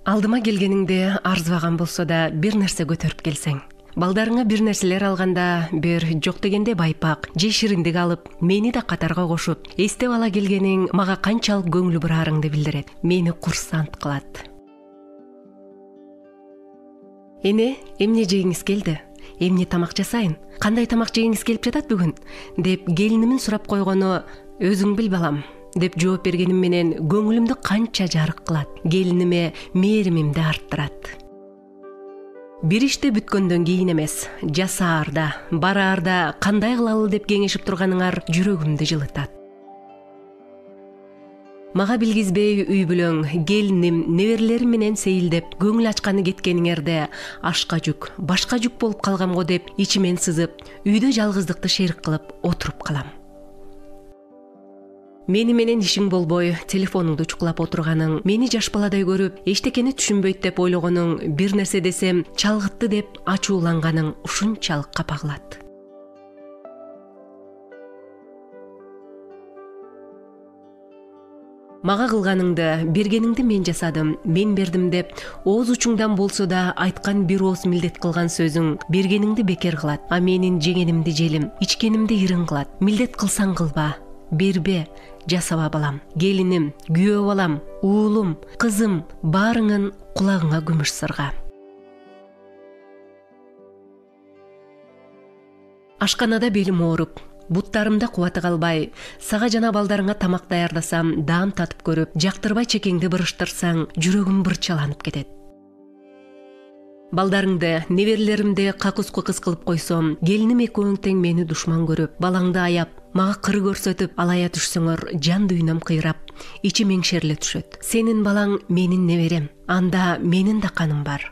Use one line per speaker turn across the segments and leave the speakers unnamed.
Алдыма келгениңде арзыбаган болсо да бир нерсе көтөрүп келсең. Балдарыңа бир нерселер алганда бир жок дегенде байпак же шириндик алып, мени да катарга кошуп, эстеп ала келгениң мага канчалык көңүлү бураарыңды билдирет. Мени курсант кылат. Эне, эмне жегиңиз келди? Эмне тамак жасайын? Кандай тамак жегиңиз келип жатат бүгүн? Деп келинимин сурап койгону өзүң бил балам, деп жооп бергеним менен көңүлүмдү канча жарык кылат. Келиниме мээримимди арттырат. Бир иште бүткөндөн кийин эмес, жасаарда, бараарда кандай кылалы деп кеңешип турганыңар жүрөгүмдү жылытат. Мага билгизбей үй бүлөң, келиним, неберелерим менен сейилдеп, көңүл ачканы кеткениңерде ашка жүк, башка жүк болуп калгам го деп ичимен сызып, үйдө жалгыздыкты шерик кылып отуруп калам. Мени менен ишиң болбой, телефонуңду чукулап отурганың, мени жаш баладай көрүп, эчтекени түшүнбөйт деп ойлогонуң, бир нерсе десем чалгытты деп ачууланганың ушунчалык капа кылат. Мага кылганыңды, бергениңди мен жасадым, мен бердим деп, ооз учуңдан болсо да айткан бир ооз милдет кылган сөзүң бергениңди бекер кылат, а менин жегенимди желим, ичкенимди ирин кылат. Милдет кылсаң кылба, бербе, жасаба балам. Келиним, күйөө балам, уулум, кызым, баарыңын кулагыңа күмүш сырга. Ашканада белим ооруп, буттарымда кубаты калбай, сага жана балдарыңа тамак даярдасам, даам татып көрүп, жактырбай чекеңди бырыштырсаң, жүрөгүм бырчаланып кетет. Балдарыңды, неберелеримди какус-кукус кылып койсом, келиним экөөң тең мени душман көрүп, балаңды аяп, мага кыр көрсөтүп, алая түшсөңөр, жан дүйнөм кыйрап, ичим эңшериле түшөт. Сенин балаң менин неберем, анда менин да каным бар.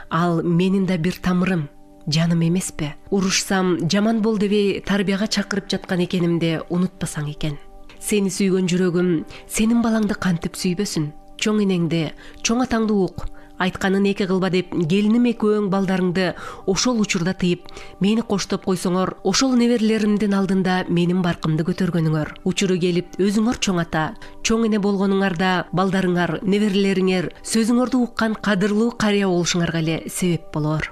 Ал менин да бир тамырым, жаным эмеспи? Урушсам, жаман бол дебей тарбияга чакырып жаткан экенимди унутпасаң экен. Сени сүйгөн жүрөгүм сенин балаңды кантип сүйбөсүн? Чоң энеңди, чоң атаңды ук. Айтканын эки кылба деп келиним экөөң балдарыңды ошол учурда тыйып, мени коштоп койсоңор, ошол неберелеримдин алдында менин баркымды көтөргөнүңөр. Учуру келип, өзүңөр чоң ата, чоң эне болгонуңарда балдарыңар, неберелериңер сөзүңөрдү уккан кадырлуу карыя болушуңарга эле себеп болоор.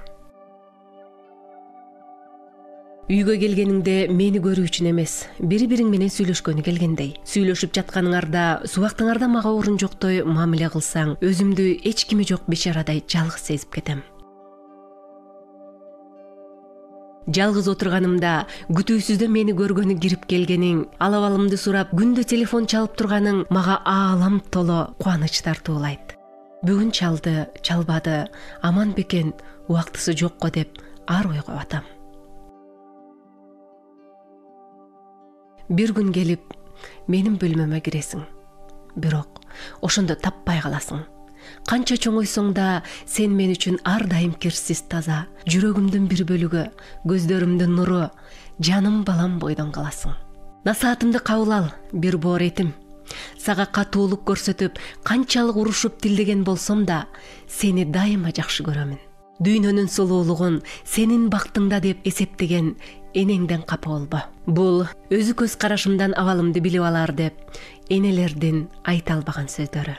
Үйгө келгениңде мени көрүү үчүн эмес, бири-бириң менен сүйлөшкөнү келгендей. Сүйлөшүп жатканыңарда, субактыңарда мага орун жоктой мамиле кылсаң, өзүмдү эч кими жок бечарадай жалгыз сезип кетем. Жалгыз отурганымда, күтүүсүздө мени көргөнү кирип келгениң, алабалымды сурап, күндө телефон чалып турганың мага аалам толо кубаныч тартуулайт. Бүгүн чалды, чалбады, аман бекен, убактысы жокко деп ар ойго батам. Бир күн келип, менин бөлмөмө киресиң. Бирок, ошондо таппай каласың. Канча чоңойсоң да, сен мен үчүн ар дайым кирсиз таза, жүрөгүмдүн бир бөлүгү, көздөрүмдүн нуру, жаным балам бойдон каласың. Насаатымды кабыл ал, бир боор этим. Сага катуулук көрсөтүп, канчалык урушуп тилдеген болсом да, сени дайыма жакшы көрөмүн. Дүйнөнүн сулуулугун сенин бактыңда деп эсептеген энеңден капа болбо. Бул өзү көз карашымдан абалымды билип алар деп энелердин айта албаган сөздөрү.